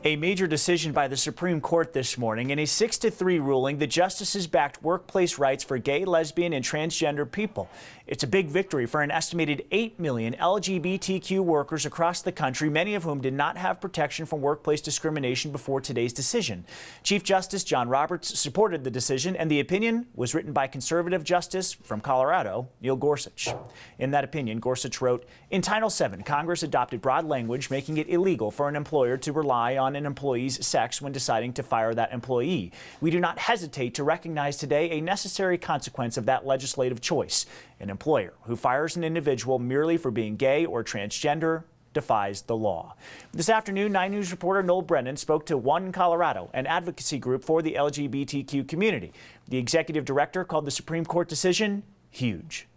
A major decision by the Supreme Court this morning. In a 6-3 ruling, the justices backed workplace rights for gay, lesbian, and transgender people. It's a big victory for an estimated 8 million LGBTQ workers across the country, many of whom did not have protection from workplace discrimination before today's decision. Chief Justice John Roberts supported the decision, and the opinion was written by conservative justice from Colorado, Neil Gorsuch. In that opinion, Gorsuch wrote, "In Title VII, Congress adopted broad language making it illegal for an employer to rely on an employee's sex when deciding to fire that employee. We do not hesitate to recognize today a necessary consequence of that legislative choice. An employer who fires an individual merely for being gay or transgender defies the law." This afternoon, 9 News reporter Noel Brennan spoke to One Colorado, an advocacy group for the LGBTQ community. The executive director called the Supreme Court decision huge.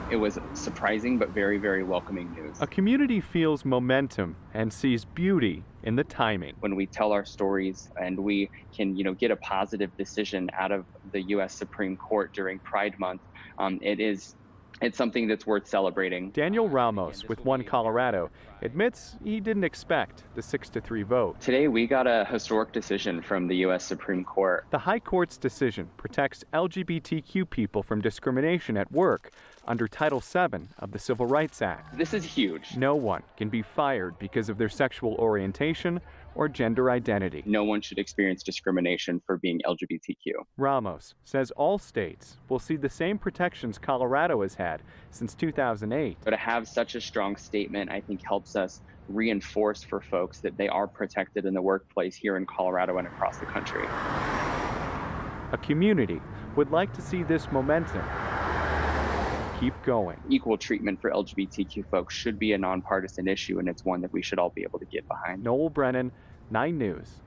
It was surprising but very, very welcoming news. A community feels momentum and sees beauty in the timing. When we tell our stories and we can, get a positive decision out of the U.S. Supreme Court during Pride Month, it's something that's worth celebrating. Daniel Ramos with One Colorado admits he didn't expect the 6-3 vote. Today we got a historic decision from the U.S. Supreme Court. The High Court's decision protects LGBTQ people from discrimination at work under Title VII of the Civil Rights Act. This is huge. No one can be fired because of their sexual orientation or gender identity. No one should experience discrimination for being LGBTQ. Ramos says all states will see the same protections Colorado has had since 2008. But to have such a strong statement, I think, helps us reinforce for folks that they are protected in the workplace here in Colorado and across the country. A community would like to see this momentum keep going. Equal treatment for LGBTQ folks should be a nonpartisan issue, and it's one that we should all be able to get behind. Noel Brennan, 9 News.